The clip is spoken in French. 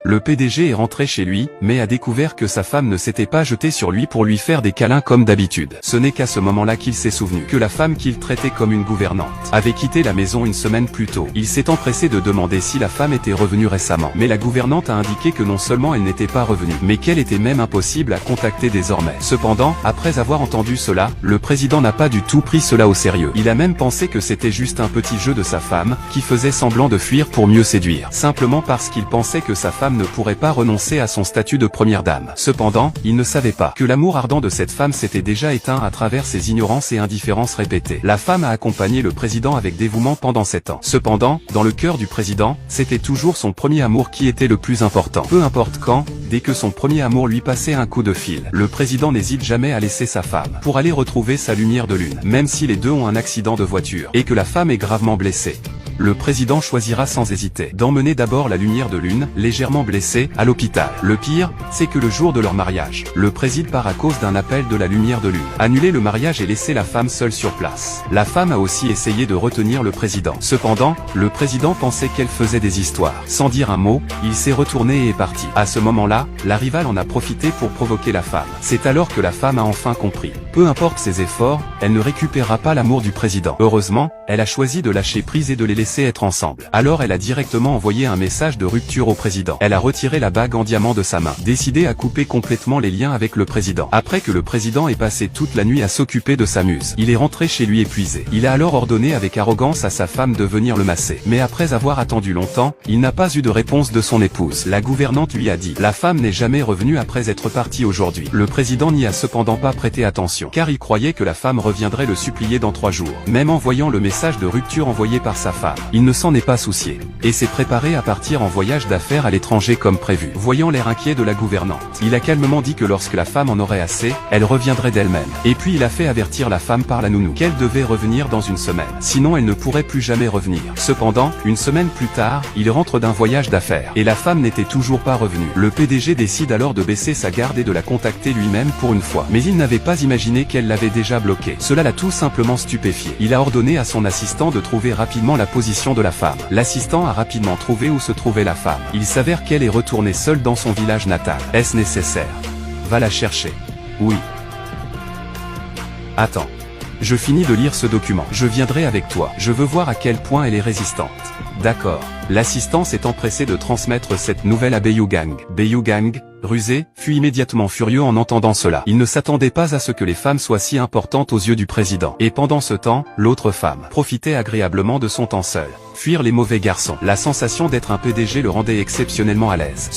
Le PDG est rentré chez lui, mais a découvert que sa femme ne s'était pas jetée sur lui pour lui faire des câlins comme d'habitude. Ce n'est qu'à ce moment-là qu'il s'est souvenu que la femme qu'il traitait comme une gouvernante avait quitté la maison une semaine plus tôt. Il s'est empressé de demander si la femme était revenue récemment. Mais la gouvernante a indiqué que non seulement elle n'était pas revenue, mais qu'elle était même impossible à contacter désormais. Cependant, après avoir entendu cela, le président n'a pas du tout pris cela au sérieux. Il a même pensé que c'était juste un petit jeu de sa femme, qui faisait semblant de fuir pour mieux séduire. Simplement parce qu'il pensait que sa femme ne pourrait pas renoncer à son statut de première dame. Cependant, il ne savait pas que l'amour ardent de cette femme s'était déjà éteint à travers ses ignorances et indifférences répétées. La femme a accompagné le président avec dévouement pendant 7 ans. Cependant, dans le cœur du président, c'était toujours son premier amour qui était le plus important. Peu importe quand, dès que son premier amour lui passait un coup de fil, le président n'hésite jamais à laisser sa femme pour aller retrouver sa lumière de lune. Même si les deux ont un accident de voiture et que la femme est gravement blessée, le président choisira sans hésiter d'emmener d'abord la lumière de lune, légèrement blessée, à l'hôpital. Le pire, c'est que le jour de leur mariage, le président part à cause d'un appel de la lumière de lune. Annuler le mariage et laisser la femme seule sur place. La femme a aussi essayé de retenir le président. Cependant, le président pensait qu'elle faisait des histoires. Sans dire un mot, il s'est retourné et est parti. À ce moment-là, la rivale en a profité pour provoquer la femme. C'est alors que la femme a enfin compris. Peu importe ses efforts, elle ne récupérera pas l'amour du président. Heureusement, elle a choisi de lâcher prise et de les laisser être ensemble. Alors elle a directement envoyé un message de rupture au président. Elle a retiré la bague en diamant de sa main, décidée à couper complètement les liens avec le président. Après que le président ait passé toute la nuit à s'occuper de sa muse, il est rentré chez lui épuisé. Il a alors ordonné avec arrogance à sa femme de venir le masser. Mais après avoir attendu longtemps, il n'a pas eu de réponse de son épouse. La gouvernante lui a dit: la femme n'est jamais revenue après être partie aujourd'hui. Le président n'y a cependant pas prêté attention, car il croyait que la femme reviendrait le supplier dans 3 jours. Même en voyant le message de rupture envoyé par sa femme, il ne s'en est pas soucié, et s'est préparé à partir en voyage d'affaires à l'étranger comme prévu. Voyant l'air inquiet de la gouvernante, il a calmement dit que lorsque la femme en aurait assez, elle reviendrait d'elle-même. Et puis il a fait avertir la femme par la nounou qu'elle devait revenir dans une semaine, sinon elle ne pourrait plus jamais revenir. Cependant, une semaine plus tard, il rentre d'un voyage d'affaires, et la femme n'était toujours pas revenue. Le PDG décide alors de baisser sa garde et de la contacter lui-même pour une fois. Mais il n'avait pas imaginé qu'elle l'avait déjà bloqué. Cela l'a tout simplement stupéfié. Il a ordonné à son assistant de trouver rapidement la position de la femme. L'assistant a rapidement trouvé où se trouvait la femme. Il s'avère qu'elle est retournée seule dans son village natal. Est-ce nécessaire? Va la chercher. Oui. Attends. Je finis de lire ce document. Je viendrai avec toi. Je veux voir à quel point elle est résistante. D'accord. L'assistant s'est empressé de transmettre cette nouvelle à Beiyugang. Beiyugang, rusé, fut immédiatement furieux en entendant cela. Il ne s'attendait pas à ce que les femmes soient si importantes aux yeux du président. Et pendant ce temps, l'autre femme profitait agréablement de son temps seul. Fuir les mauvais garçons. La sensation d'être un PDG le rendait exceptionnellement à l'aise.